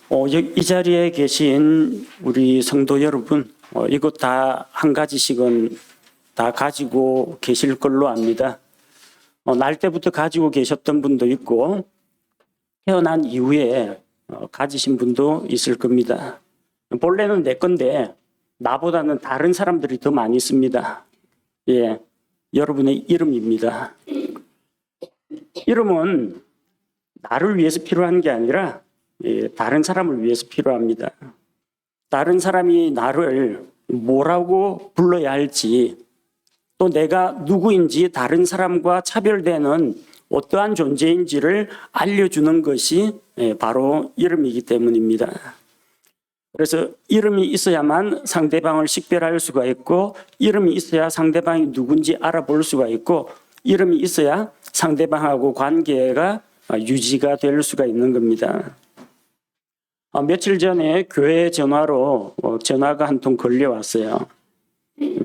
이 자리에 계신 우리 성도 여러분, 이것 다 한 가지씩은 다 가지고 계실 걸로 압니다. 날 때부터 가지고 계셨던 분도 있고, 태어난 이후에 가지신 분도 있을 겁니다. 본래는 내 건데, 나보다는 다른 사람들이 더 많이 씁니다. 예, 여러분의 이름입니다. 이름은 나를 위해서 필요한 게 아니라 다른 사람을 위해서 필요합니다. 다른 사람이 나를 뭐라고 불러야 할지, 또 내가 누구인지 다른 사람과 차별되는 어떠한 존재인지를 알려주는 것이 바로 이름이기 때문입니다. 그래서 이름이 있어야만 상대방을 식별할 수가 있고, 이름이 있어야 상대방이 누군지 알아볼 수가 있고, 이름이 있어야 상대방하고 관계가 유지가 될 수가 있는 겁니다. 며칠 전에 교회 전화로 전화가 한 통 걸려왔어요.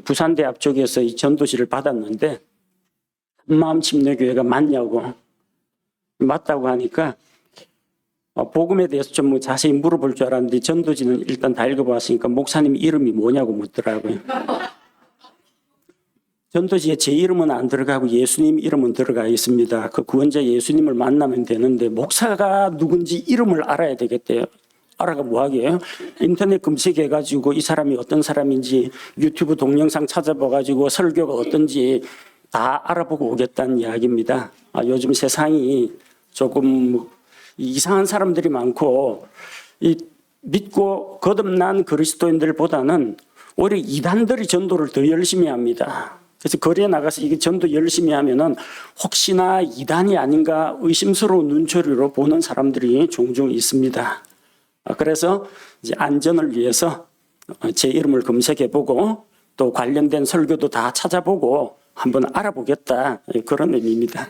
부산대학 쪽에서 이 전도지를 받았는데 한마음 침례교회가 맞냐고, 맞다고 하니까 복음에 대해서 좀 자세히 물어볼 줄 알았는데 전도지는 일단 다 읽어봤으니까 목사님 이름이 뭐냐고 묻더라고요. 전도지에 제 이름은 안 들어가고 예수님 이름은 들어가 있습니다. 그 구원자 예수님을 만나면 되는데 목사가 누군지 이름을 알아야 되겠대요. 알아가 뭐하게요? 인터넷 검색해가지고 이 사람이 어떤 사람인지 유튜브 동영상 찾아봐가지고 설교가 어떤지 다 알아보고 오겠다는 이야기입니다. 요즘 세상이 조금 이상한 사람들이 많고, 믿고 거듭난 그리스도인들보다는 오히려 이단들이 전도를 더 열심히 합니다. 그래서 거리에 나가서 이게 전도 열심히 하면은 혹시나 이단이 아닌가 의심스러운 눈초리로 보는 사람들이 종종 있습니다. 그래서 이제 안전을 위해서 제 이름을 검색해보고 또 관련된 설교도 다 찾아보고 한번 알아보겠다, 그런 의미입니다.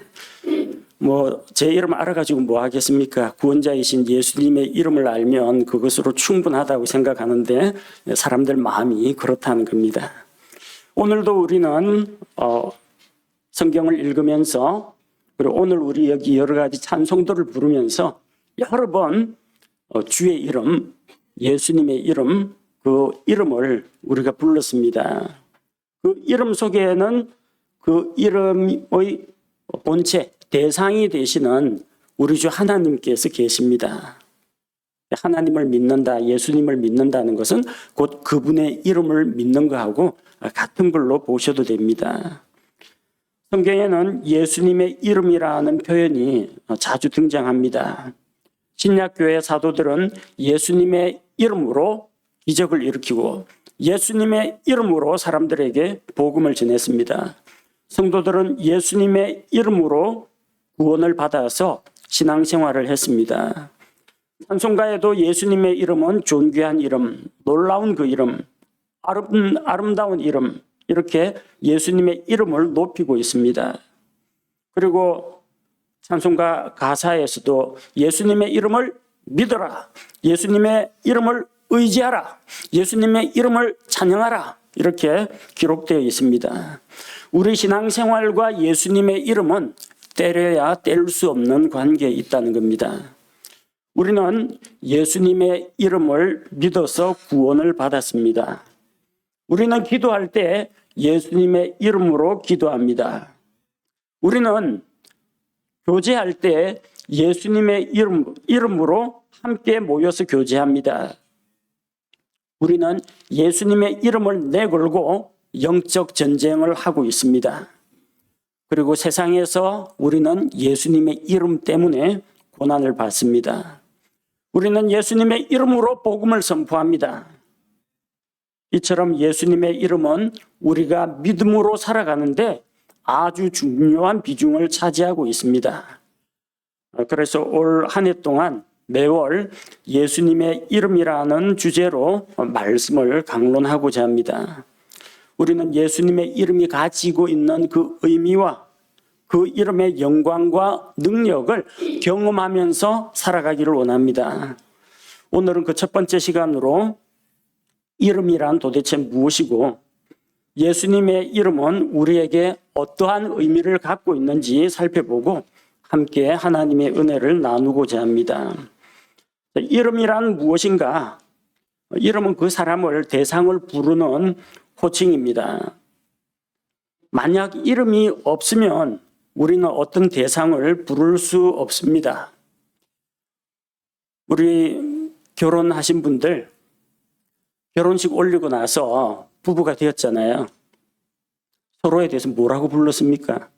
제 이름 알아가지고 뭐 하겠습니까? 구원자이신 예수님의 이름을 알면 그것으로 충분하다고 생각하는데 사람들 마음이 그렇다는 겁니다. 오늘도 우리는 성경을 읽으면서, 그리고 오늘 우리 여기 여러 가지 찬송도를 부르면서 여러 번 주의 이름, 예수님의 이름, 그 이름을 우리가 불렀습니다. 그 이름 속에는 그 이름의 본체, 대상이 되시는 우리 주 하나님께서 계십니다. 하나님을 믿는다, 예수님을 믿는다는 것은 곧 그분의 이름을 믿는 것하고 같은 걸로 보셔도 됩니다. 성경에는 예수님의 이름이라는 표현이 자주 등장합니다. 신약교회 사도들은 예수님의 이름으로 기적을 일으키고 예수님의 이름으로 사람들에게 복음을 전했습니다. 성도들은 예수님의 이름으로 구원을 받아서 신앙생활을 했습니다. 찬송가에도 예수님의 이름은 존귀한 이름, 놀라운 그 이름, 아름다운 이름, 이렇게 예수님의 이름을 높이고 있습니다. 그리고 찬송가 가사에서도 예수님의 이름을 믿어라, 예수님의 이름을 의지하라, 예수님의 이름을 찬양하라, 이렇게 기록되어 있습니다. 우리 신앙생활과 예수님의 이름은 때려야 뗄 수 없는 관계에 있다는 겁니다. 우리는 예수님의 이름을 믿어서 구원을 받았습니다. 우리는 기도할 때 예수님의 이름으로 기도합니다. 우리는 교제할 때 예수님의 이름으로 함께 모여서 교제합니다. 우리는 예수님의 이름을 내걸고 영적 전쟁을 하고 있습니다. 그리고 세상에서 우리는 예수님의 이름 때문에 고난을 받습니다. 우리는 예수님의 이름으로 복음을 선포합니다. 이처럼 예수님의 이름은 우리가 믿음으로 살아가는데 아주 중요한 비중을 차지하고 있습니다. 그래서 올 한 해 동안 매월 예수님의 이름이라는 주제로 말씀을 강론하고자 합니다. 우리는 예수님의 이름이 가지고 있는 그 의미와 그 이름의 영광과 능력을 경험하면서 살아가기를 원합니다. 오늘은 그 첫 번째 시간으로 이름이란 도대체 무엇이고 예수님의 이름은 우리에게 어떠한 의미를 갖고 있는지 살펴보고 함께 하나님의 은혜를 나누고자 합니다. 이름이란 무엇인가? 이름은 그 사람을 대상을 부르는 호칭입니다. 만약 이름이 없으면 우리는 어떤 대상을 부를 수 없습니다. 우리 결혼하신 분들 결혼식 올리고 나서 부부가 되었잖아요. 서로에 대해서 뭐라고 불렀습니까?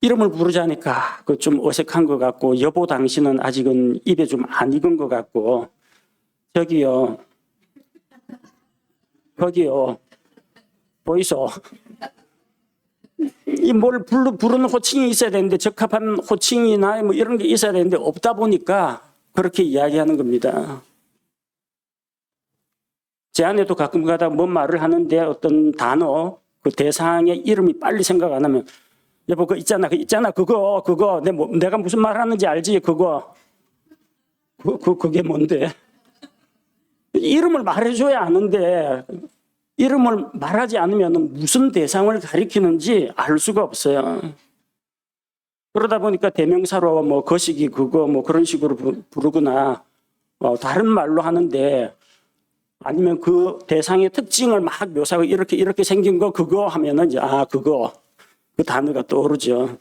이름을 부르자니까 그 좀 어색한 것 같고, 여보 당신은 아직은 입에 좀 안 익은 것 같고, 저기요, 거기요, 보이소. 이 뭘 부르는 호칭이 있어야 되는데, 적합한 호칭이나 뭐 이런 게 있어야 되는데 없다 보니까 그렇게 이야기하는 겁니다. 제 아내도 가끔 가다 뭔 말을 하는데 어떤 단어, 그 대상의 이름이 빨리 생각 안 하면, 여보 그거 있잖아, 그거 내가 무슨 말 하는지 알지? 그게 뭔데? 이름을 말해줘야 아는데 이름을 말하지 않으면 무슨 대상을 가리키는지 알 수가 없어요. 그러다 보니까 대명사로 뭐 거시기 그거 뭐 그런 식으로 부르거나 다른 말로 하는데, 아니면 그 대상의 특징을 막 묘사하고 이렇게 생긴 거 그거 하면은 이제 그거 그 단어가 떠오르죠.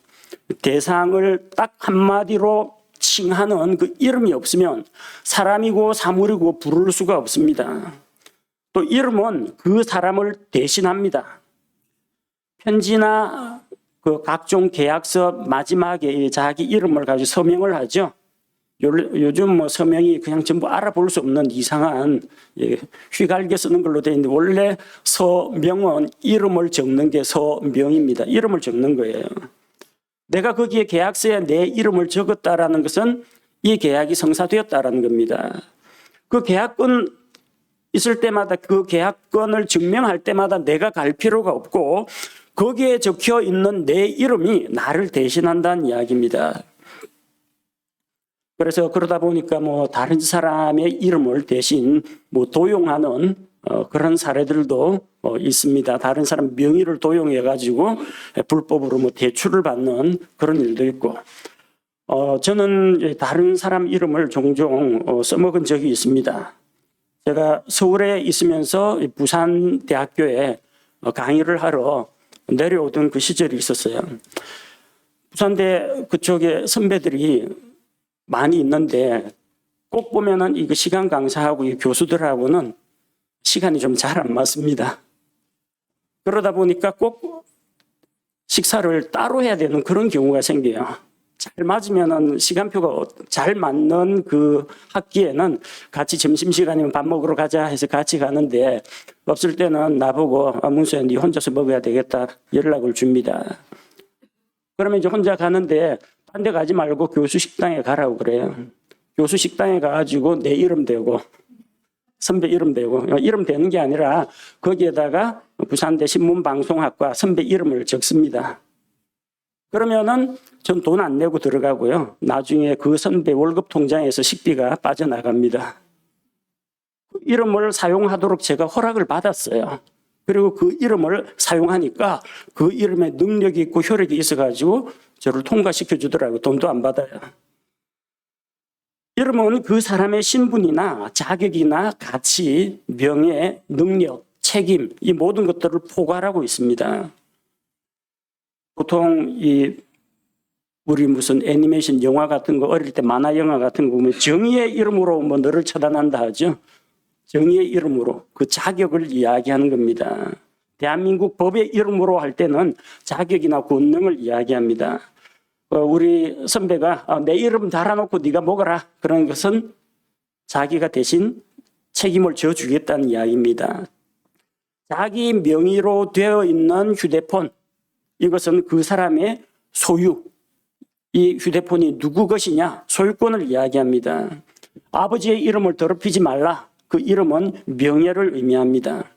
대상을 딱 한마디로 칭하는 그 이름이 없으면 사람이고 사물이고 부를 수가 없습니다. 또 이름은 그 사람을 대신합니다. 편지나 그 각종 계약서 마지막에 자기 이름을 가지고 서명을 하죠. 요즘 뭐 서명이 그냥 전부 알아볼 수 없는 이상한 휘갈겨 쓰는 걸로 되어 있는데, 원래 서명은 이름을 적는 게 서명입니다. 이름을 적는 거예요. 내가 거기에 계약서에 내 이름을 적었다라는 것은 이 계약이 성사되었다라는 겁니다. 그 계약권 있을 때마다 그 계약권을 증명할 때마다 내가 갈 필요가 없고, 거기에 적혀 있는 내 이름이 나를 대신한다는 이야기입니다. 그래서 그러다 보니까 뭐 다른 사람의 이름을 대신 뭐 도용하는 그런 사례들도 있습니다. 다른 사람 명의를 도용해 가지고 불법으로 뭐 대출을 받는 그런 일도 있고, 저는 다른 사람 이름을 종종 써먹은 적이 있습니다. 제가 서울에 있으면서 부산대학교에 강의를 하러 내려오던 그 시절이 있었어요. 부산대 그쪽에 선배들이 많이 있는데, 꼭 보면은 이거 시간 강사하고 이 교수들하고는 시간이 좀 잘 안 맞습니다. 그러다 보니까 꼭 식사를 따로 해야 되는 그런 경우가 생겨요. 잘 맞으면은 시간표가 잘 맞는 그 학기에는 같이 점심시간이면 밥 먹으러 가자 해서 같이 가는데, 없을 때는 나보고 문수야 네 혼자서 먹어야 되겠다 연락을 줍니다. 그러면 이제 혼자 가는데 딴 데 가지 말고 교수 식당에 가라고 그래요. 교수 식당에 가가지고 내 이름 대고 선배 이름 대고, 이름 대는 게 아니라 거기에다가 부산대 신문방송학과 선배 이름을 적습니다. 그러면은 전 돈 안 내고 들어가고요. 나중에 그 선배 월급 통장에서 식비가 빠져나갑니다. 이름을 사용하도록 제가 허락을 받았어요. 그리고 그 이름을 사용하니까 그 이름에 능력이 있고 효력이 있어가지고 저를 통과시켜 주더라고요. 돈도 안 받아요. 이름은 그 사람의 신분이나 자격이나 가치, 명예, 능력, 책임, 이 모든 것들을 포괄하고 있습니다. 보통 우리 무슨 애니메이션 영화 같은 거, 어릴 때 만화 영화 같은 거 보면 정의의 이름으로 뭐 너를 처단한다 하죠. 정의의 이름으로 그 자격을 이야기하는 겁니다. 대한민국 법의 이름으로 할 때는 자격이나 권능을 이야기합니다. 우리 선배가 내 이름 달아놓고 네가 먹어라, 그런 것은 자기가 대신 책임을 져주겠다는 이야기입니다. 자기 명의로 되어 있는 휴대폰, 이것은 그 사람의 소유, 이 휴대폰이 누구 것이냐, 소유권을 이야기합니다. 아버지의 이름을 더럽히지 말라, 그 이름은 명예를 의미합니다.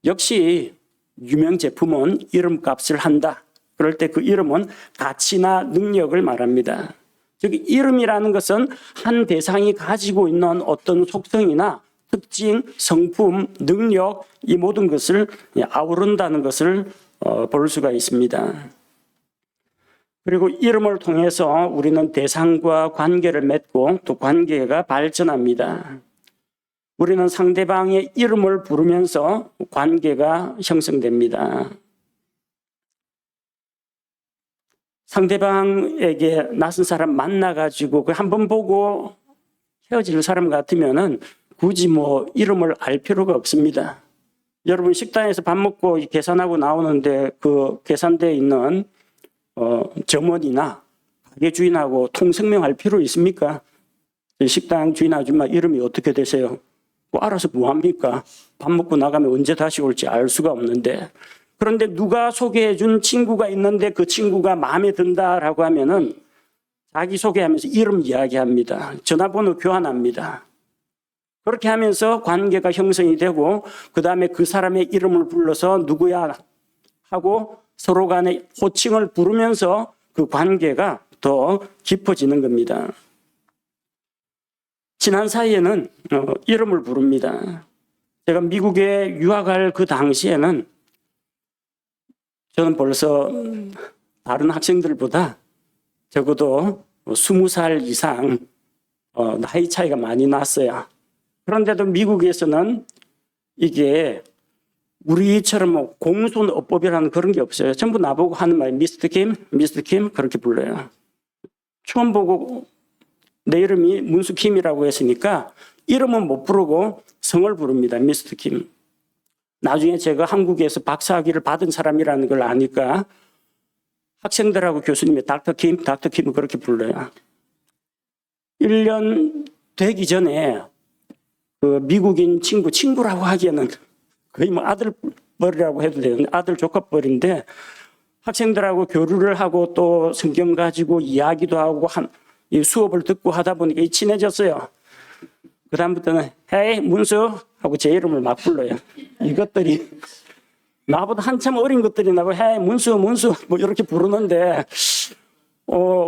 역시 유명 제품은 이름값을 한다. 그럴 때 그 이름은 가치나 능력을 말합니다. 즉 이름이라는 것은 한 대상이 가지고 있는 어떤 속성이나 특징, 성품, 능력, 이 모든 것을 아우른다는 것을 볼 수가 있습니다. 그리고 이름을 통해서 우리는 대상과 관계를 맺고 또 관계가 발전합니다. 우리는 상대방의 이름을 부르면서 관계가 형성됩니다. 상대방에게 낯선 사람 만나가지고 그 한 번 보고 헤어질 사람 같으면은 굳이 이름을 알 필요가 없습니다. 여러분 식당에서 밥 먹고 계산하고 나오는데 그 계산대에 있는 점원이나 가게 주인하고 통성명할 필요 있습니까? 식당 주인 아줌마 이름이 어떻게 되세요? 알아서 뭐합니까? 밥 먹고 나가면 언제 다시 올지 알 수가 없는데, 그런데 누가 소개해 준 친구가 있는데 그 친구가 마음에 든다라고 하면은 자기 소개하면서 이름 이야기합니다. 전화번호 교환합니다. 그렇게 하면서 관계가 형성이 되고 그 다음에 그 사람의 이름을 불러서 누구야 하고 서로 간에 호칭을 부르면서 그 관계가 더 깊어지는 겁니다. 지난 사이에는 이름을 부릅니다. 제가 미국에 유학할 그 당시에는 저는 벌써 다른 학생들보다 적어도 20살 이상 나이 차이가 많이 났어요. 그런데도 미국에서는 이게 우리처럼 공손어법이라는 그런 게 없어요. 전부 나보고 하는 말 미스터 킴 그렇게 불러요. 처음 보고 내 이름이 문수 킴이라고 했으니까 이름은 못 부르고 성을 부릅니다. 미스터 킴. 나중에 제가 한국에서 박사학위를 받은 사람이라는 걸 아니까 학생들하고 교수님이 닥터 킴을 그렇게 불러요. 1년 되기 전에 그 미국인 친구라고 하기에는 거의 아들뻘이라고 해도 되는데 아들 조카뻘인데 학생들하고 교류를 하고 또 성경 가지고 이야기도 하고 이 수업을 듣고 하다 보니까 친해졌어요. 그 다음부터는 헤이 문수 하고 제 이름을 막 불러요. 이것들이 나보다 한참 어린 것들이 나고 헤이 문수 이렇게 부르는데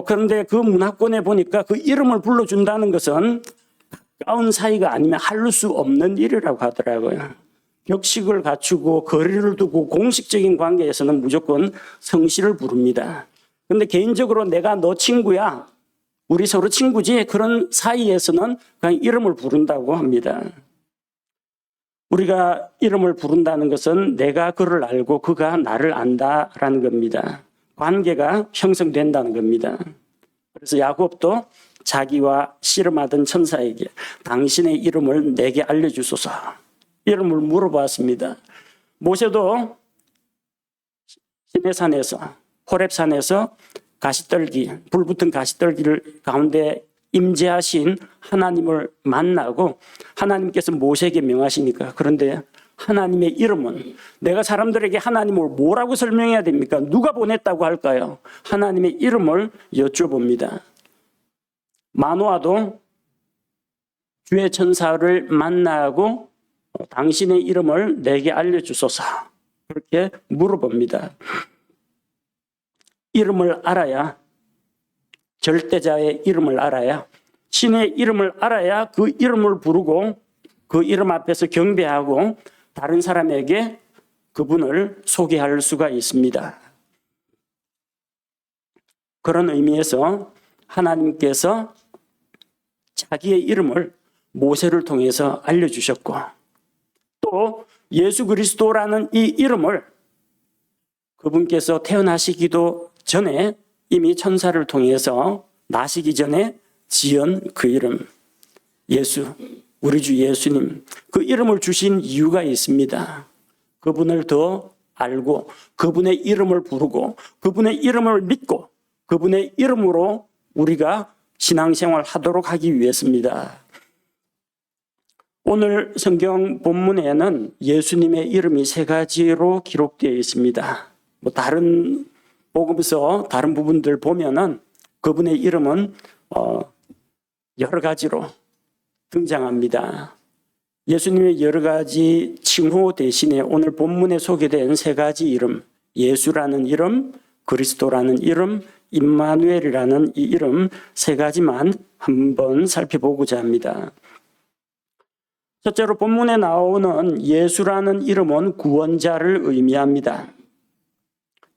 그런데 그 문화권에 보니까 그 이름을 불러준다는 것은 가까운 사이가 아니면 할 수 없는 일이라고 하더라고요. 격식을 갖추고 거리를 두고 공식적인 관계에서는 무조건 성씨를 부릅니다. 그런데 개인적으로 내가 너 친구야, 우리 서로 친구지, 그런 사이에서는 그냥 이름을 부른다고 합니다. 우리가 이름을 부른다는 것은 내가 그를 알고 그가 나를 안다라는 겁니다. 관계가 형성된다는 겁니다. 그래서 야곱도 자기와 씨름하던 천사에게 당신의 이름을 내게 알려주소서 이름을 물어봤습니다. 모세도 시내산에서 호렙산에서 불붙은 가시떨기를 가운데 임재하신 하나님을 만나고 하나님께서 모세에게 명하시니까 그런데 하나님의 이름은 내가 사람들에게 하나님을 뭐라고 설명해야 됩니까? 누가 보냈다고 할까요? 하나님의 이름을 여쭤봅니다. 마노아도 주의 천사를 만나고 당신의 이름을 내게 알려주소서 그렇게 물어봅니다. 이름을 알아야 절대자의 이름을 알아야 신의 이름을 알아야 그 이름을 부르고 그 이름 앞에서 경배하고 다른 사람에게 그분을 소개할 수가 있습니다. 그런 의미에서 하나님께서 자기의 이름을 모세를 통해서 알려주셨고 또 예수 그리스도라는 이 이름을 그분께서 태어나시기도 전에 이미 천사를 통해서 나시기 전에 지은 그 이름 예수, 우리 주 예수님 그 이름을 주신 이유가 있습니다. 그분을 더 알고 그분의 이름을 부르고 그분의 이름을 믿고 그분의 이름으로 우리가 신앙생활 하도록 하기 위해서입니다. 오늘 성경 본문에는 예수님의 이름이 3가지로 기록되어 있습니다. 다른 복음서 다른 부분들 보면은 그분의 이름은 여러 가지로 등장합니다. 예수님의 여러 가지 칭호 대신에 오늘 본문에 소개된 3가지 이름, 예수라는 이름, 그리스도라는 이름, 임마누엘이라는 이 이름 3가지만 한번 살펴보고자 합니다. 첫째로 본문에 나오는 예수라는 이름은 구원자를 의미합니다.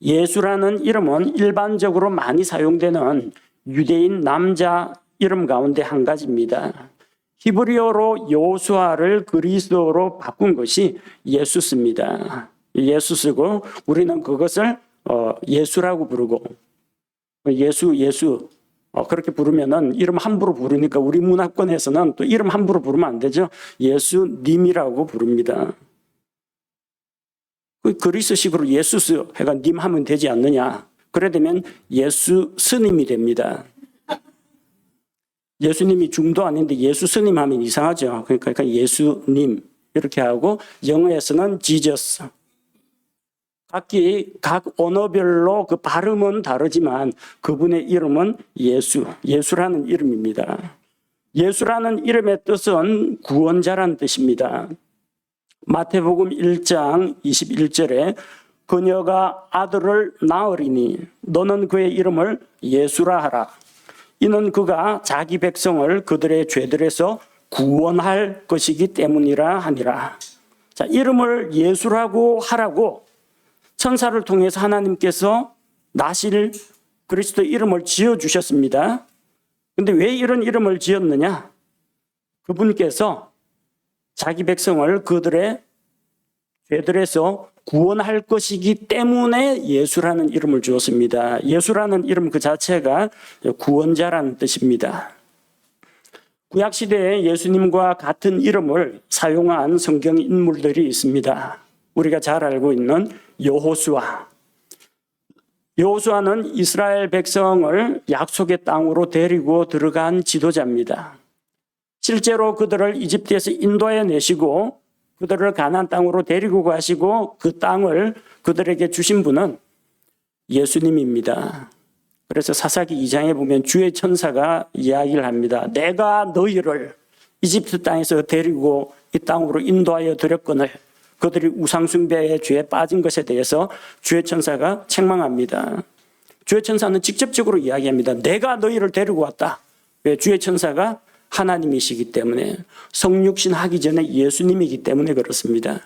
예수라는 이름은 일반적으로 많이 사용되는 유대인 남자 이름 가운데 한 가지입니다. 히브리어로 여호수아를 그리스도로 바꾼 것이 예수스입니다. 예수 쓰고 우리는 그것을 예수라고 부르고 예수 그렇게 부르면은 이름 함부로 부르니까 우리 문화권에서는 또 이름 함부로 부르면 안 되죠. 예수님이라고 부릅니다. 그리스식으로 예수스 해가 님 하면 되지 않느냐. 그래 되면 예수 스님이 됩니다. 예수님이 중도 아닌데 예수 스님 하면 이상하죠. 그러니까 예수님 이렇게 하고 영어에서는 지저스. 각 언어별로 그 발음은 다르지만 그분의 이름은 예수라는 이름입니다. 예수라는 이름의 뜻은 구원자라는 뜻입니다. 마태복음 1장 21절에 그녀가 아들을 낳으리니 너는 그의 이름을 예수라 하라. 이는 그가 자기 백성을 그들의 죄들에서 구원할 것이기 때문이라 하니라. 자, 이름을 예수라고 하라고 천사를 통해서 하나님께서 나실 그리스도 이름을 지어주셨습니다. 그런데 왜 이런 이름을 지었느냐? 그분께서 자기 백성을 그들의 죄들에서 구원할 것이기 때문에 예수라는 이름을 주었습니다. 예수라는 이름 그 자체가 구원자라는 뜻입니다. 구약시대에 예수님과 같은 이름을 사용한 성경 인물들이 있습니다. 우리가 잘 알고 있는 여호수아. 여호수아는 이스라엘 백성을 약속의 땅으로 데리고 들어간 지도자입니다. 실제로 그들을 이집트에서 인도해 내시고 그들을 가나안 땅으로 데리고 가시고 그 땅을 그들에게 주신 분은 예수님입니다. 그래서 사사기 2장에 보면 주의 천사가 이야기를 합니다. 내가 너희를 이집트 땅에서 데리고 이 땅으로 인도하여 드렸거늘 그들이 우상숭배의 죄에 빠진 것에 대해서 주의 천사가 책망합니다. 주의 천사는 직접적으로 이야기합니다. 내가 너희를 데리고 왔다. 왜? 주의 천사가 하나님이시기 때문에 성육신 하기 전에 예수님이기 때문에 그렇습니다.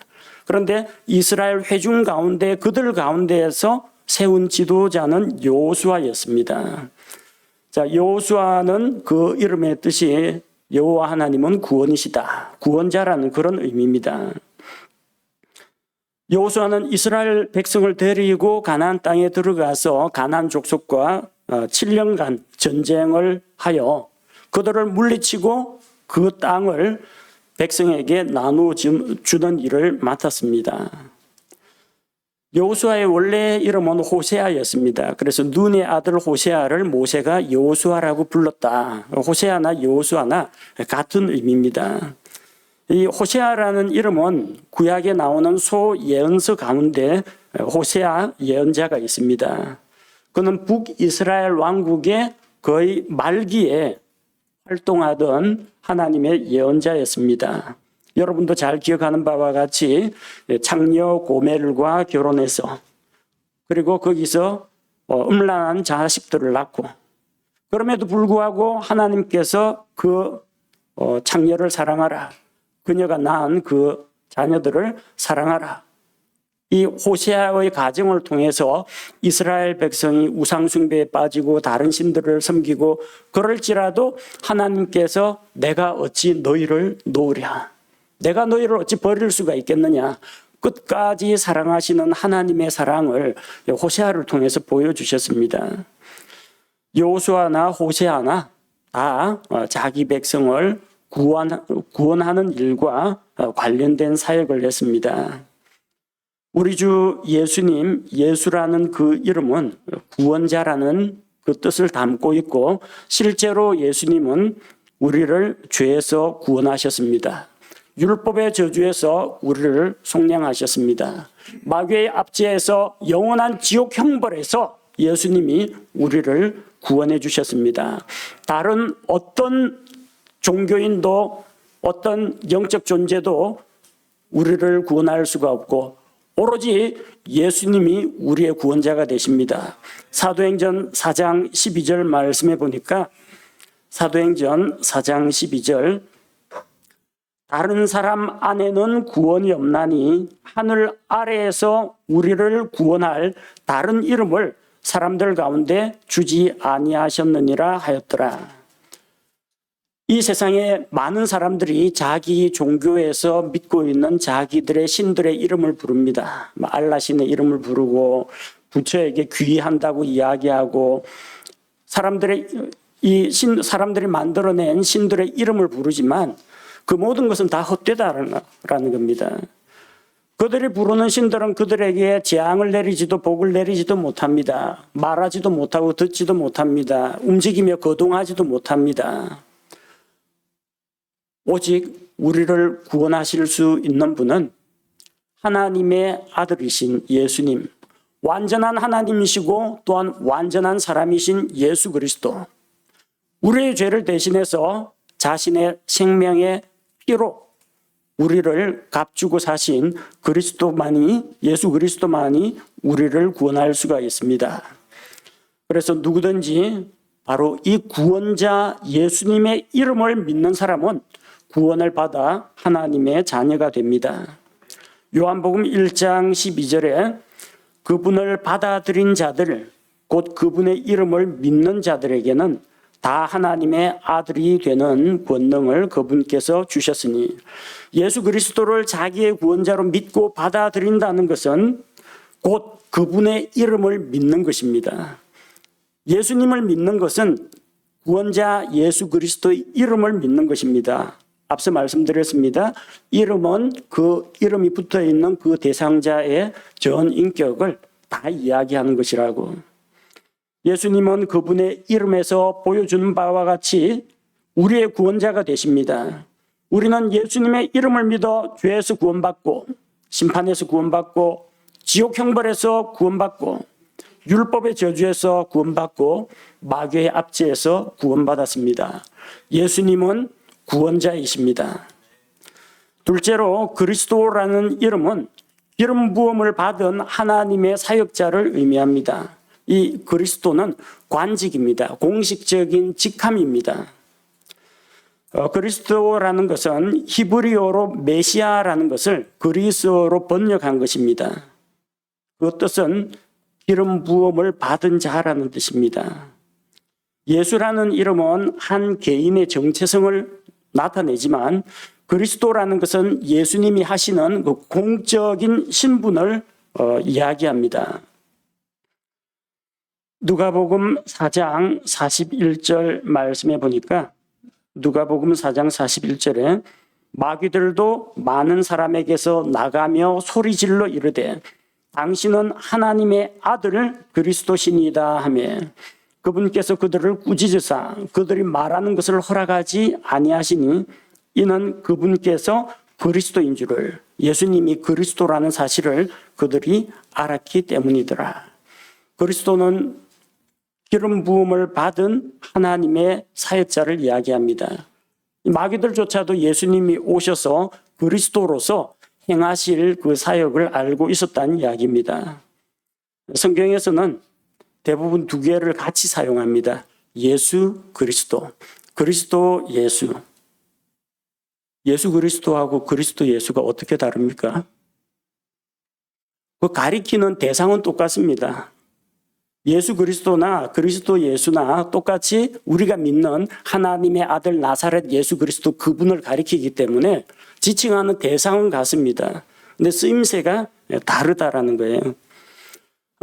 그런데 이스라엘 회중 가운데 그들 가운데에서 세운 지도자는 여호수아였습니다. 자, 여호수아는 그 이름의 뜻이 여호와 하나님은 구원이시다. 구원자라는 그런 의미입니다. 여호수아는 이스라엘 백성을 데리고 가나안 땅에 들어가서 가나안 족속과 7년간 전쟁을 하여 그들을 물리치고 그 땅을 백성에게 나누어 주는 일을 맡았습니다. 여호수아의 원래 이름은 호세아였습니다. 그래서 눈의 아들 호세아를 모세가 여호수아라고 불렀다. 호세아나 여호수아나 같은 의미입니다. 이 호세아라는 이름은 구약에 나오는 소예언서 가운데 호세아 예언자가 있습니다. 그는 북이스라엘 왕국의 거의 말기에 활동하던 하나님의 예언자였습니다. 여러분도 잘 기억하는 바와 같이 창녀 고멜과 결혼해서 그리고 거기서 음란한 자식들을 낳고 그럼에도 불구하고 하나님께서 그 창녀를 사랑하라. 그녀가 낳은 그 자녀들을 사랑하라. 이 호세아의 가정을 통해서 이스라엘 백성이 우상숭배에 빠지고 다른 신들을 섬기고 그럴지라도 하나님께서 내가 어찌 너희를 놓으랴. 내가 너희를 어찌 버릴 수가 있겠느냐. 끝까지 사랑하시는 하나님의 사랑을 호세아를 통해서 보여주셨습니다. 여호수아나 호세아나 다 자기 백성을 구원하는 일과 관련된 사역을 했습니다. 우리 주 예수님, 예수라는 그 이름은 구원자라는 그 뜻을 담고 있고 실제로 예수님은 우리를 죄에서 구원하셨습니다. 율법의 저주에서 우리를 속량하셨습니다. 마귀의 압제에서 영원한 지옥 형벌에서 예수님이 우리를 구원해 주셨습니다. 다른 어떤 종교인도 어떤 영적 존재도 우리를 구원할 수가 없고 오로지 예수님이 우리의 구원자가 되십니다. 사도행전 4장 12절 말씀해 보니까 사도행전 4장 12절 다른 사람 안에는 구원이 없나니 하늘 아래에서 우리를 구원할 다른 이름을 사람들 가운데 주지 아니하셨느니라 하였더라. 이 세상에 많은 사람들이 자기 종교에서 믿고 있는 자기들의 신들의 이름을 부릅니다. 알라신의 이름을 부르고 부처에게 귀의한다고 이야기하고 사람들이 만들어낸 신들의 이름을 부르지만 그 모든 것은 다 헛되다라는 겁니다. 그들이 부르는 신들은 그들에게 재앙을 내리지도 복을 내리지도 못합니다. 말하지도 못하고 듣지도 못합니다. 움직이며 거동하지도 못합니다. 오직 우리를 구원하실 수 있는 분은 하나님의 아들이신 예수님, 완전한 하나님이시고 또한 완전한 사람이신 예수 그리스도, 우리의 죄를 대신해서 자신의 생명의 피로 우리를 값주고 사신 예수 그리스도만이 우리를 구원할 수가 있습니다. 그래서 누구든지 바로 이 구원자 예수님의 이름을 믿는 사람은 구원을 받아 하나님의 자녀가 됩니다. 요한복음 1장 12절에 그분을 받아들인 자들, 곧 그분의 이름을 믿는 자들에게는 다 하나님의 아들이 되는 권능을 그분께서 주셨으니, 예수 그리스도를 자기의 구원자로 믿고 받아들인다는 것은 곧 그분의 이름을 믿는 것입니다. 예수님을 믿는 것은 구원자 예수 그리스도의 이름을 믿는 것입니다. 앞서 말씀드렸습니다. 이름은 그 이름이 붙어 있는 그 대상자의 전 인격을 다 이야기하는 것이라고. 예수님은 그분의 이름에서 보여주는 바와 같이 우리의 구원자가 되십니다. 우리는 예수님의 이름을 믿어 죄에서 구원받고, 심판에서 구원받고, 지옥 형벌에서 구원받고, 율법의 저주에서 구원받고, 마귀의 압제에서 구원받았습니다. 예수님은 구원자이십니다. 둘째로 그리스도라는 이름은 기름 부음을 받은 하나님의 사역자를 의미합니다. 이 그리스도는 관직입니다. 공식적인 직함입니다. 그리스도라는 것은 히브리어로 메시아라는 것을 그리스어로 번역한 것입니다. 그 뜻은 기름 부음을 받은 자라는 뜻입니다. 예수라는 이름은 한 개인의 정체성을 나타내지만 그리스도라는 것은 예수님이 하시는 그 공적인 신분을 이야기합니다. 누가복음 4장 41절 말씀해 보니까 누가복음 4장 41절에 마귀들도 많은 사람에게서 나가며 소리질러 이르되 당신은 하나님의 아들 그리스도시니이다 하며 그분께서 그들을 꾸짖으사 그들이 말하는 것을 허락하지 아니하시니 이는 그분께서 그리스도인 줄을, 예수님이 그리스도라는 사실을 그들이 알았기 때문이더라. 그리스도는 기름 부음을 받은 하나님의 사역자를 이야기합니다. 마귀들조차도 예수님이 오셔서 그리스도로서 행하실 그 사역을 알고 있었다는 이야기입니다. 성경에서는 대부분 두 개를 같이 사용합니다. 예수 그리스도, 그리스도 예수. 예수 그리스도하고 그리스도 예수가 어떻게 다릅니까? 그 가리키는 대상은 똑같습니다. 예수 그리스도나 그리스도 예수나 똑같이 우리가 믿는 하나님의 아들 나사렛 예수 그리스도 그분을 가리키기 때문에 지칭하는 대상은 같습니다. 근데 쓰임새가 다르다라는 거예요.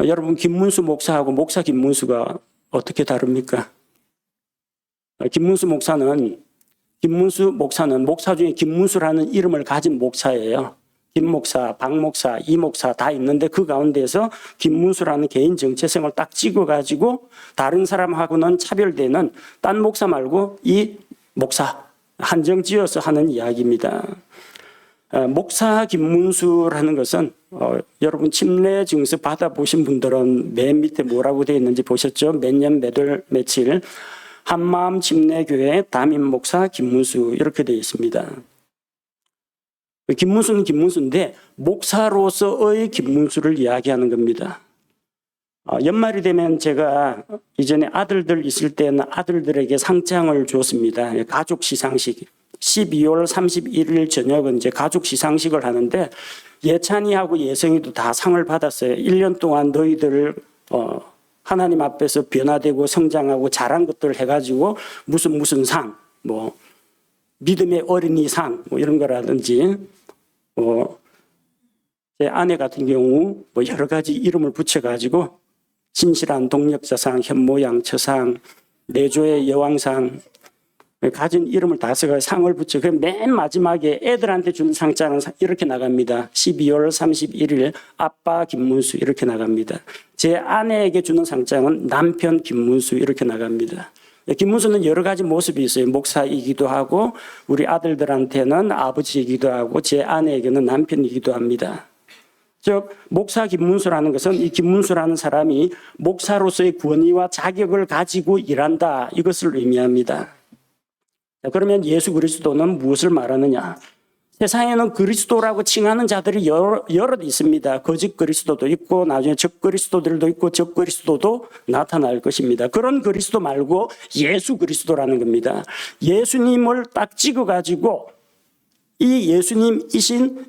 여러분, 김문수 목사하고 목사 김문수가 어떻게 다릅니까? 김문수 목사는 목사 중에 김문수라는 이름을 가진 목사예요. 김 목사, 박 목사, 이 목사 다 있는데 그 가운데서 김문수라는 개인 정체성을 딱 찍어가지고 다른 사람하고는 차별되는 딴 목사 말고 이 목사 한정 지어서 하는 이야기입니다. 목사 김문수라는 것은 여러분 침례 증서 받아보신 분들은 맨 밑에 뭐라고 되어 있는지 보셨죠? 몇 년 몇 월 며칠 한마음 침례교회 담임 목사 김문수 이렇게 되어 있습니다. 김문수는 김문수인데 목사로서의 김문수를 이야기하는 겁니다. 연말이 되면 제가 이전에 아들들 있을 때는 아들들에게 상장을 줬습니다. 가족 시상식. 12월 31일 저녁은 이제 가족 시상식을 하는데 예찬이하고 예성이도 다 상을 받았어요. 1년 동안 너희들을 하나님 앞에서 변화되고 성장하고 잘한 것들을 해가지고 무슨 상, 뭐 믿음의 어린이 상, 뭐 이런 거라든지, 제 아내 같은 경우 뭐 여러 가지 이름을 붙여가지고 진실한 동력자상, 현모양처상, 내조의 여왕상, 가진 이름을 다 써서 상을 붙여. 그 맨 마지막에 애들한테 주는 상장은 이렇게 나갑니다. 12월 31일 아빠 김문수 이렇게 나갑니다. 제 아내에게 주는 상장은 남편 김문수 이렇게 나갑니다. 김문수는 여러 가지 모습이 있어요. 목사이기도 하고 우리 아들들한테는 아버지이기도 하고 제 아내에게는 남편이기도 합니다. 즉 목사 김문수라는 것은 이 김문수라는 사람이 목사로서의 권위와 자격을 가지고 일한다, 이것을 의미합니다. 그러면 예수 그리스도는 무엇을 말하느냐? 세상에는 그리스도라고 칭하는 자들이 여럿 있습니다. 거짓 그리스도도 있고 나중에 적 그리스도들도 있고 적 그리스도도 나타날 것입니다. 그런 그리스도 말고 예수 그리스도라는 겁니다. 예수님을 딱 찍어가지고 이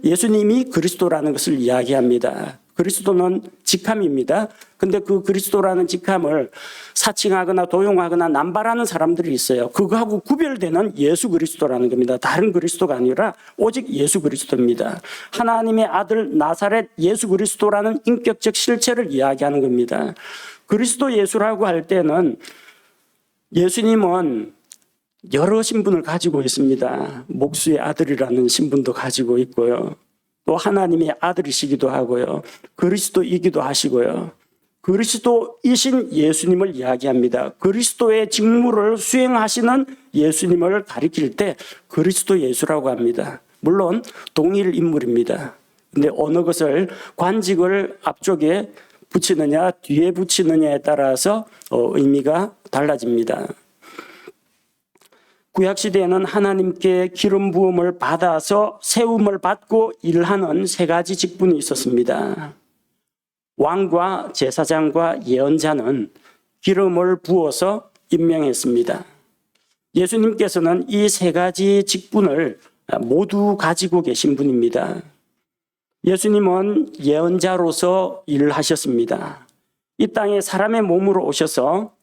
예수님이 그리스도라는 것을 이야기합니다. 그리스도는 직함입니다. 근데 그 그리스도라는 직함을 사칭하거나 도용하거나 남발하는 사람들이 있어요. 그거하고 구별되는 예수 그리스도라는 겁니다. 다른 그리스도가 아니라 오직 예수 그리스도입니다. 하나님의 아들 나사렛 예수 그리스도라는 인격적 실체를 이야기하는 겁니다. 그리스도 예수라고 할 때는 예수님은 여러 신분을 가지고 있습니다. 목수의 아들이라는 신분도 가지고 있고요. 또 하나님의 아들이시기도 하고요. 그리스도이기도 하시고요. 그리스도이신 예수님을 이야기합니다. 그리스도의 직무를 수행하시는 예수님을 가리킬 때 그리스도 예수라고 합니다. 물론 동일 인물입니다. 근데 어느 것을 관직을 앞쪽에 붙이느냐 뒤에 붙이느냐에 따라서 의미가 달라집니다. 구약시대에는 하나님께 기름 부음을 받아서 세움을 받고 일하는 세 가지 직분이 있었습니다. 왕과 제사장과 예언자는 기름을 부어서 임명했습니다. 예수님께서는 이 세 가지 직분을 모두 가지고 계신 분입니다. 예수님은 예언자로서 일하셨습니다. 이 땅에 사람의 몸으로 오셔서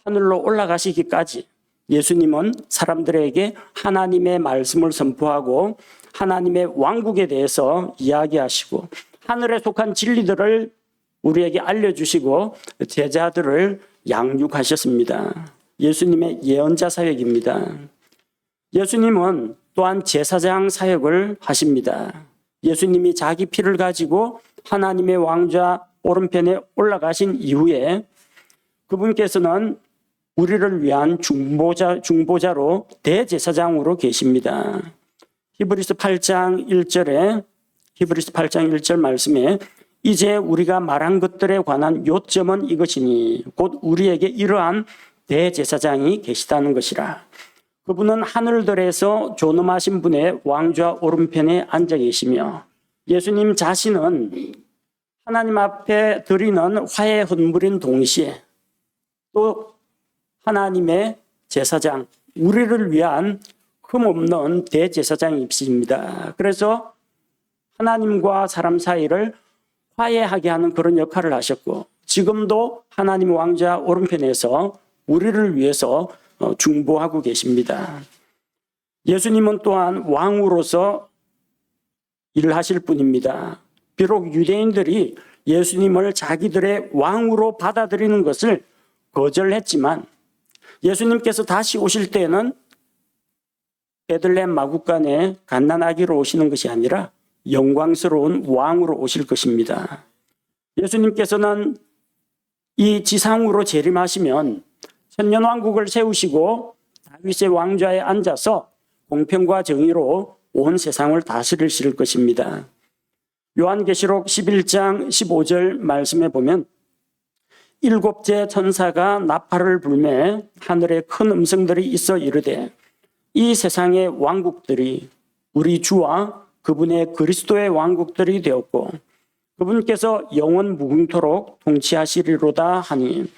하늘로 올라가시기까지 예수님은 사람들에게 하나님의 말씀을 선포하고 하나님의 왕국에 대해서 이야기하시고 하늘에 속한 진리들을 우리에게 알려주시고 제자들을 양육하셨습니다. 예수님의 예언자 사역입니다. 예수님은 또한 제사장 사역을 하십니다. 예수님이 자기 피를 가지고 하나님의 왕좌 오른편에 올라가신 이후에 그분께서는 우리를 위한 중보자로 대제사장으로 계십니다. 히브리서 8장 1절 말씀에 이제 우리가 말한 것들에 관한 요점은 이것이니 곧 우리에게 이러한 대제사장이 계시다는 것이라. 그분은 하늘들에서 존엄하신 분의 왕좌 오른편에 앉아 계시며 예수님 자신은 하나님 앞에 드리는 화해 헌물인 동시에 또 하나님의 제사장, 우리를 위한 흠없는 대제사장이십니다. 그래서 하나님과 사람 사이를 화해하게 하는 그런 역할을 하셨고 지금도 하나님 왕좌 오른편에서 우리를 위해서 중보하고 계십니다. 예수님은 또한 왕으로서 일을 하실 분입니다. 비록 유대인들이 예수님을 자기들의 왕으로 받아들이는 것을 거절했지만 예수님께서 다시 오실 때는 베들레헴 마구간에 갓난아기로 오시는 것이 아니라 영광스러운 왕으로 오실 것입니다. 예수님께서는 이 지상으로 재림하시면 천년왕국을 세우시고 다윗의 왕좌에 앉아서 공평과 정의로 온 세상을 다스리실 것입니다. 요한계시록 11장 15절 말씀에 보면 일곱째 천사가 나팔을 불매 하늘에 큰 음성들이 있어 이르되 이 세상의 왕국들이 우리 주와 그분의 그리스도의 왕국들이 되었고 그분께서 영원 무궁토록 통치하시리로다 하니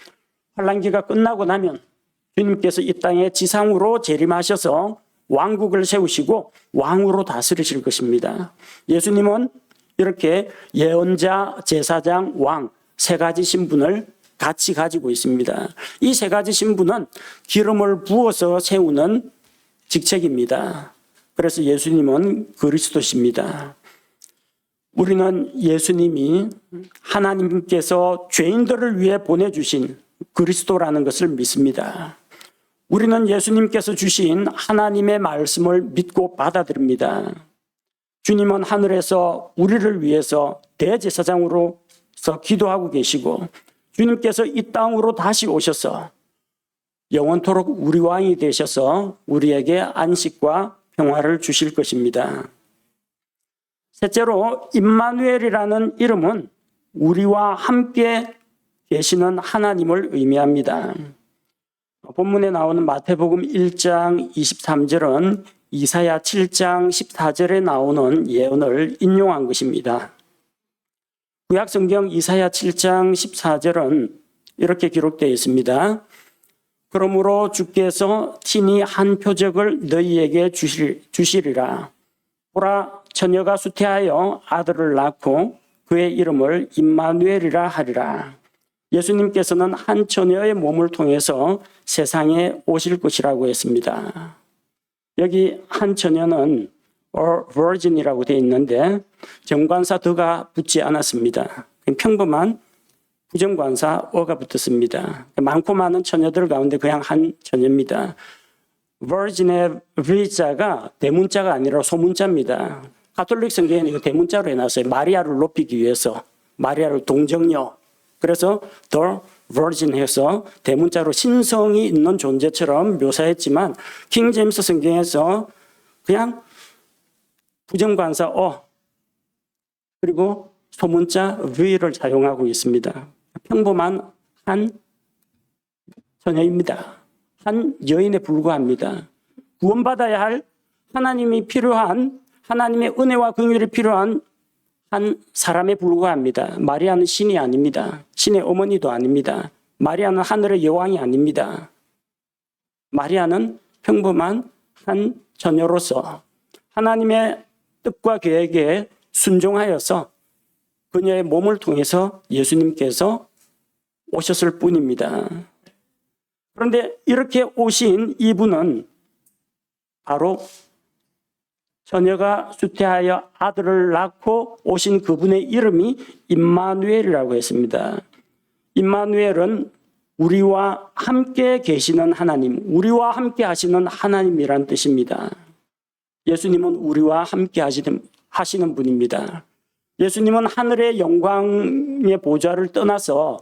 환란기가 끝나고 나면 주님께서 이 땅에 지상으로 재림하셔서 왕국을 세우시고 왕으로 다스리실 것입니다. 예수님은 이렇게 예언자, 제사장, 왕 세 가지 신분을 같이 가지고 있습니다. 이 세 가지 신분은 기름을 부어서 세우는 직책입니다. 그래서 예수님은 그리스도십니다. 우리는 예수님이 하나님께서 죄인들을 위해 보내주신 그리스도라는 것을 믿습니다. 우리는 예수님께서 주신 하나님의 말씀을 믿고 받아들입니다. 주님은 하늘에서 우리를 위해서 대제사장으로서 기도하고 계시고 주님께서 이 땅으로 다시 오셔서 영원토록 우리 왕이 되셔서 우리에게 안식과 평화를 주실 것입니다. 셋째로 임마누엘이라는 이름은 우리와 함께 계시는 하나님을 의미합니다. 본문에 나오는 마태복음 1장 23절은 이사야 7장 14절에 나오는 예언을 인용한 것입니다. 구약성경 이사야 7장 14절은 이렇게 기록되어 있습니다. 그러므로 주께서 친히 한 표적을 너희에게 주시리라. 보라, 처녀가 수태하여 아들을 낳고 그의 이름을 임마누엘이라 하리라. 예수님께서는 한 처녀의 몸을 통해서 세상에 오실 것이라고 했습니다. 여기 한 처녀는 virgin이라고 되어 있는데 정관사 더가 붙지 않았습니다. 평범한 부정관사 어가 붙었습니다. 많고 많은 처녀들 가운데 그냥 한 처녀입니다. virgin의 V자가 대문자가 아니라 소문자입니다. 가톨릭 성경에는 이거 대문자로 해놨어요. 마리아를 높이기 위해서. 마리아를 동정녀. 그래서 the virgin 해서 대문자로 신성이 있는 존재처럼 묘사했지만 킹 제임스 성경에서 그냥 부정관사 그리고 소문자 V를 사용하고 있습니다. 평범한 한 처녀입니다. 한 여인에 불과합니다. 구원받아야 할 하나님이 필요한 하나님의 은혜와 긍휼이 필요한 한 사람에 불과합니다. 마리아는 신이 아닙니다. 신의 어머니도 아닙니다. 마리아는 하늘의 여왕이 아닙니다. 마리아는 평범한 한 처녀로서 하나님의 뜻과 계획에 순종하여서 그녀의 몸을 통해서 예수님께서 오셨을 뿐입니다. 그런데 이렇게 오신 이분은 바로 처녀가 수태하여 아들을 낳고 오신 그분의 이름이 임마누엘이라고 했습니다. 임마누엘은 우리와 함께 계시는 하나님, 우리와 함께 하시는 하나님이란 뜻입니다. 예수님은 우리와 함께 하시는 분입니다. 예수님은 하늘의 영광의 보좌를 떠나서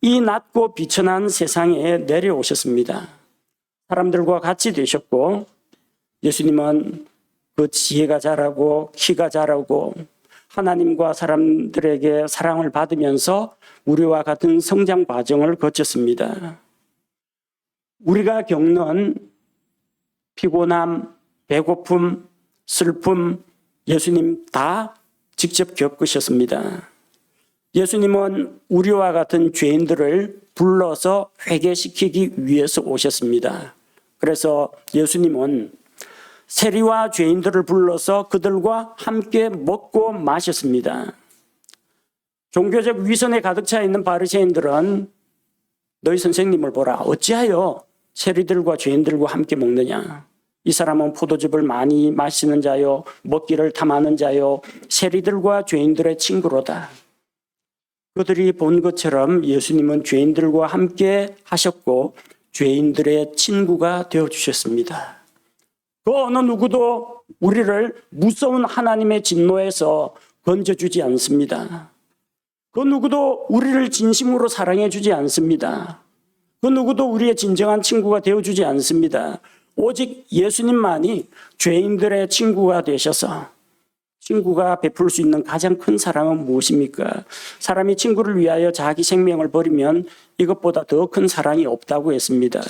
이 낮고 비천한 세상에 내려오셨습니다. 사람들과 같이 되셨고 예수님은 그 지혜가 자라고 키가 자라고 하나님과 사람들에게 사랑을 받으면서 우리와 같은 성장 과정을 거쳤습니다. 우리가 겪는 피곤함, 배고픔, 슬픔, 예수님 다 직접 겪으셨습니다. 예수님은 우리와 같은 죄인들을 불러서 회개시키기 위해서 오셨습니다. 그래서 예수님은 세리와 죄인들을 불러서 그들과 함께 먹고 마셨습니다. 종교적 위선에 가득 차 있는 바리새인들은 너희 선생님을 보라. 어찌하여 세리들과 죄인들과 함께 먹느냐. 이 사람은 포도즙을 많이 마시는 자요, 먹기를 탐하는 자요, 세리들과 죄인들의 친구로다. 그들이 본 것처럼 예수님은 죄인들과 함께 하셨고 죄인들의 친구가 되어주셨습니다. 그 어느 누구도 우리를 무서운 하나님의 진노에서 건져주지 않습니다. 그 누구도 우리를 진심으로 사랑해주지 않습니다. 그 누구도 우리의 진정한 친구가 되어주지 않습니다. 오직 예수님만이 죄인들의 친구가 되셔서 친구가 베풀 수 있는 가장 큰 사랑은 무엇입니까? 사람이 친구를 위하여 자기 생명을 버리면 이것보다 더 큰 사랑이 없다고 했습니다.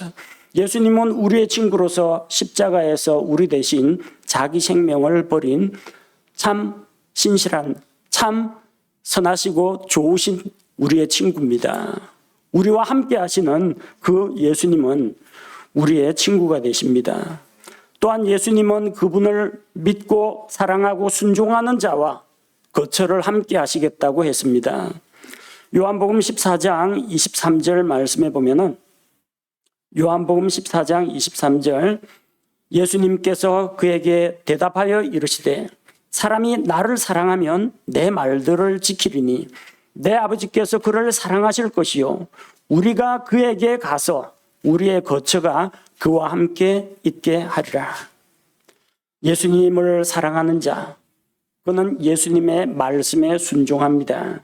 예수님은 우리의 친구로서 십자가에서 우리 대신 자기 생명을 버린 참 신실한, 참 선하시고 좋으신 우리의 친구입니다. 우리와 함께 하시는 그 예수님은 우리의 친구가 되십니다. 또한 예수님은 그분을 믿고 사랑하고 순종하는 자와 거처를 함께 하시겠다고 했습니다. 요한복음 14장 23절 말씀에 보면은 요한복음 14장 23절 예수님께서 그에게 대답하여 이르시되 사람이 나를 사랑하면 내 말들을 지키리니 내 아버지께서 그를 사랑하실 것이요 우리가 그에게 가서 우리의 거처가 그와 함께 있게 하리라. 예수님을 사랑하는 자, 그는 예수님의 말씀에 순종합니다.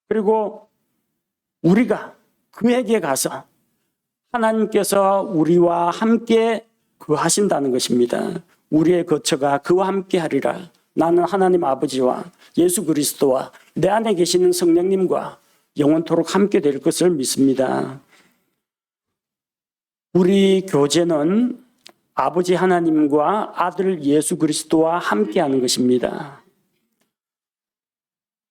그리고 우리가 그에게 가서 하나님께서 우리와 함께 거하신다는 것입니다. 우리의 거처가 그와 함께 하리라. 나는 하나님 아버지와 예수 그리스도와 내 안에 계시는 성령님과 영원토록 함께 될 것을 믿습니다. 우리 교제는 아버지 하나님과 아들 예수 그리스도와 함께하는 것입니다.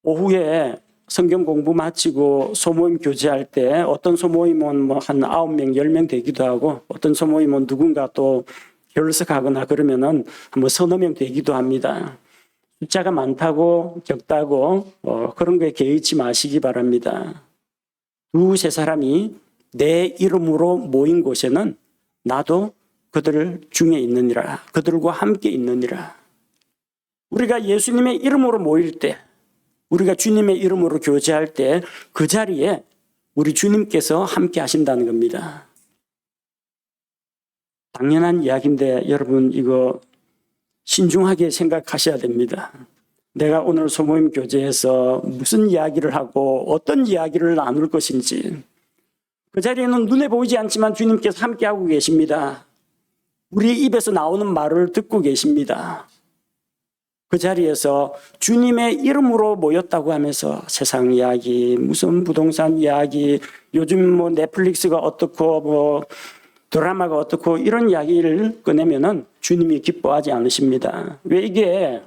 오후에 성경 공부 마치고 소모임 교제할 때 어떤 소모임은 한 9명, 10명 되기도 하고 어떤 소모임은 누군가 또 결석하거나 그러면은 뭐 서너 명 되기도 합니다. 숫자가 많다고 적다고 그런 거에 개의치 마시기 바랍니다. 두세 사람이 내 이름으로 모인 곳에는 나도 그들 중에 있느니라. 그들과 함께 있느니라. 우리가 예수님의 이름으로 모일 때, 우리가 주님의 이름으로 교제할 때 그 자리에 우리 주님께서 함께 하신다는 겁니다. 당연한 이야기인데 여러분 이거 신중하게 생각하셔야 됩니다. 내가 오늘 소모임 교제에서 무슨 이야기를 하고 어떤 이야기를 나눌 것인지 그 자리에는 눈에 보이지 않지만 주님께서 함께하고 계십니다. 우리 입에서 나오는 말을 듣고 계십니다. 그 자리에서 주님의 이름으로 모였다고 하면서 세상 이야기, 무슨 부동산 이야기, 요즘 뭐 넷플릭스가 어떻고 뭐 드라마가 어떻고 이런 이야기를 꺼내면은 주님이 기뻐하지 않으십니다. 왜 이게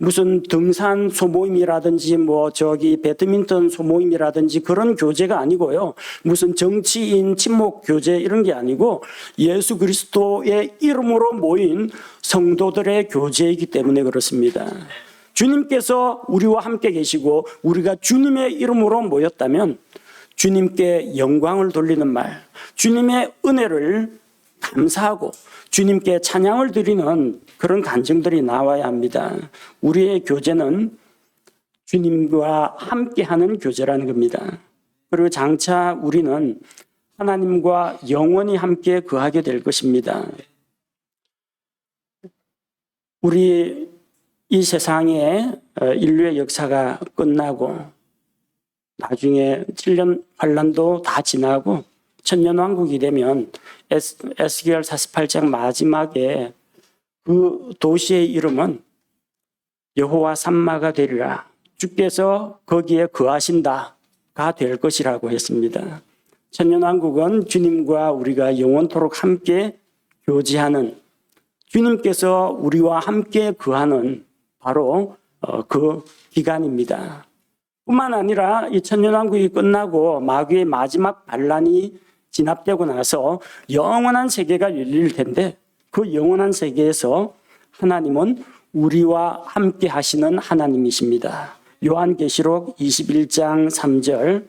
무슨 등산 소모임이라든지 뭐 저기 배드민턴 소모임이라든지 그런 교제가 아니고요. 무슨 정치인 친목 교제 이런 게 아니고 예수 그리스도의 이름으로 모인 성도들의 교제이기 때문에 그렇습니다. 주님께서 우리와 함께 계시고 우리가 주님의 이름으로 모였다면 주님께 영광을 돌리는 말, 주님의 은혜를 감사하고 주님께 찬양을 드리는 그런 간증들이 나와야 합니다. 우리의 교제는 주님과 함께하는 교제라는 겁니다. 그리고 장차 우리는 하나님과 영원히 함께 거하게 될 것입니다. 우리 이 세상에 인류의 역사가 끝나고 나중에 7년 환란도 다 지나고 천년왕국이 되면 에스겔 48장 마지막에 그 도시의 이름은 여호와 삼마가 되리라. 주께서 거기에 거하신다가 될 것이라고 했습니다. 천년왕국은 주님과 우리가 영원토록 함께 교제하는 주님께서 우리와 함께 거하는 바로 그 기간입니다. 뿐만 아니라 이 천년왕국이 끝나고 마귀의 마지막 반란이 진압되고 나서 영원한 세계가 열릴 텐데 그 영원한 세계에서 하나님은 우리와 함께 하시는 하나님이십니다. 요한계시록 21장 3절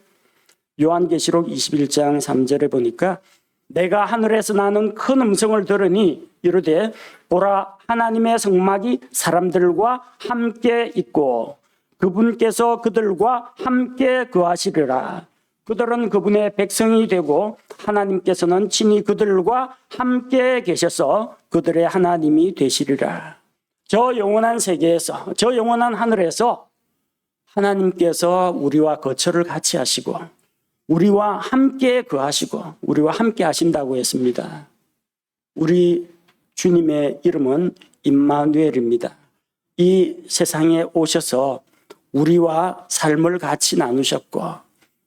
요한계시록 21장 3절에 보니까 내가 하늘에서 나는 큰 음성을 들으니 이르되 보라 하나님의 성막이 사람들과 함께 있고 그분께서 그들과 함께 거하시리라. 그들은 그분의 백성이 되고 하나님께서는 친히 그들과 함께 계셔서 그들의 하나님이 되시리라. 저 영원한 세계에서, 저 영원한 하늘에서 하나님께서 우리와 거처를 같이 하시고 우리와 함께 거하시고 우리와 함께 하신다고 했습니다. 우리 주님의 이름은 임마누엘입니다. 이 세상에 오셔서 우리와 삶을 같이 나누셨고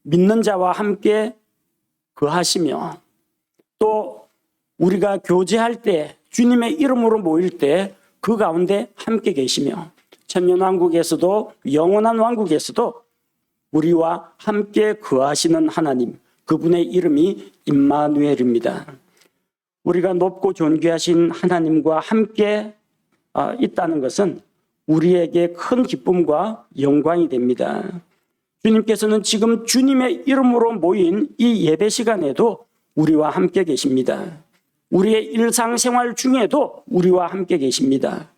믿는 자와 함께 거하시며 또 우리가 교제할 때 주님의 이름으로 모일 때 그 가운데 함께 계시며 천년왕국에서도 영원한 왕국에서도 우리와 함께 거하시는 하나님, 그분의 이름이 임마누엘입니다. 우리가 높고 존귀하신 하나님과 함께 있다는 것은 우리에게 큰 기쁨과 영광이 됩니다. 주님께서는 지금 주님의 이름으로 모인 이 예배 시간에도 우리와 함께 계십니다. 우리의 일상생활 중에도 우리와 함께 계십니다.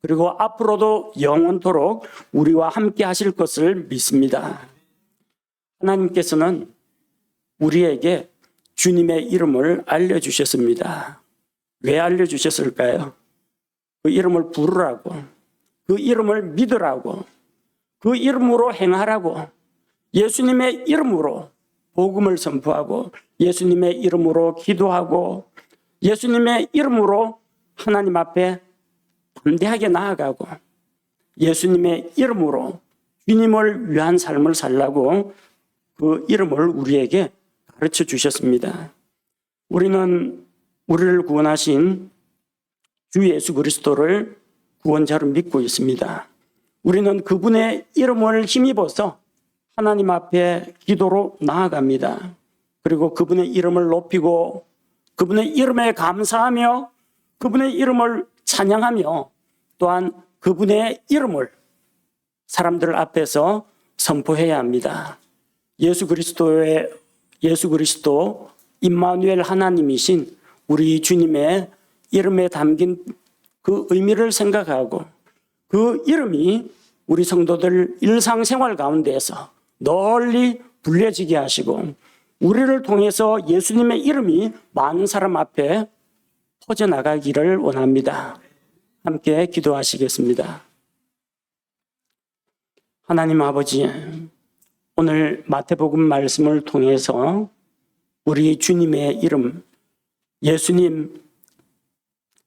그리고 앞으로도 영원토록 우리와 함께 하실 것을 믿습니다. 하나님께서는 우리에게 주님의 이름을 알려주셨습니다. 왜 알려주셨을까요? 그 이름을 부르라고, 그 이름을 믿으라고, 그 이름으로 행하라고, 예수님의 이름으로 복음을 선포하고, 예수님의 이름으로 기도하고, 예수님의 이름으로 하나님 앞에 담대하게 나아가고, 예수님의 이름으로 주님을 위한 삶을 살라고 그 이름을 우리에게 가르쳐 주셨습니다. 우리는 우리를 구원하신 주 예수 그리스도를 구원자로 믿고 있습니다. 우리는 그분의 이름을 힘입어서 하나님 앞에 기도로 나아갑니다. 그리고 그분의 이름을 높이고 그분의 이름에 감사하며 그분의 이름을 찬양하며 또한 그분의 이름을 사람들 앞에서 선포해야 합니다. 예수 그리스도 임마누엘 하나님이신 우리 주님의 이름에 담긴 그 의미를 생각하고 그 이름이 우리 성도들 일상생활 가운데에서 널리 불려지게 하시고 우리를 통해서 예수님의 이름이 많은 사람 앞에 퍼져나가기를 원합니다. 함께 기도하시겠습니다. 하나님 아버지, 오늘 마태복음 말씀을 통해서 우리 주님의 이름, 예수님,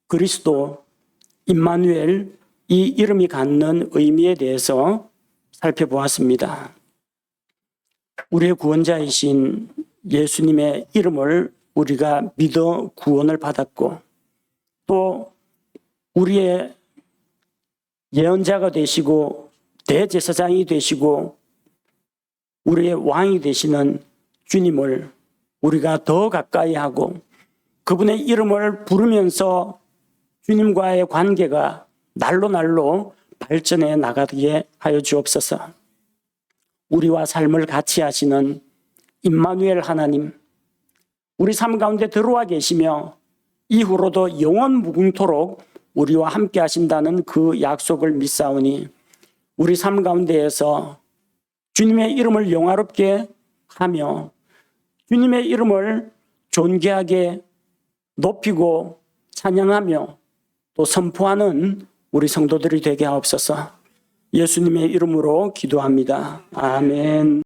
그리스도, 임마누엘, 이 이름이 갖는 의미에 대해서 살펴보았습니다. 우리의 구원자이신 예수님의 이름을 우리가 믿어 구원을 받았고 또 우리의 예언자가 되시고 대제사장이 되시고 우리의 왕이 되시는 주님을 우리가 더 가까이 하고 그분의 이름을 부르면서 주님과의 관계가 날로 발전해 나가게 하여 주옵소서. 우리와 삶을 같이 하시는 임마누엘 하나님, 우리 삶 가운데 들어와 계시며 이후로도 영원 무궁토록 우리와 함께 하신다는 그 약속을 믿사오니 우리 삶 가운데에서 주님의 이름을 영화롭게 하며 주님의 이름을 존귀하게 높이고 찬양하며 또 선포하는 우리 성도들이 되게 하옵소서. 예수님의 이름으로 기도합니다. 아멘.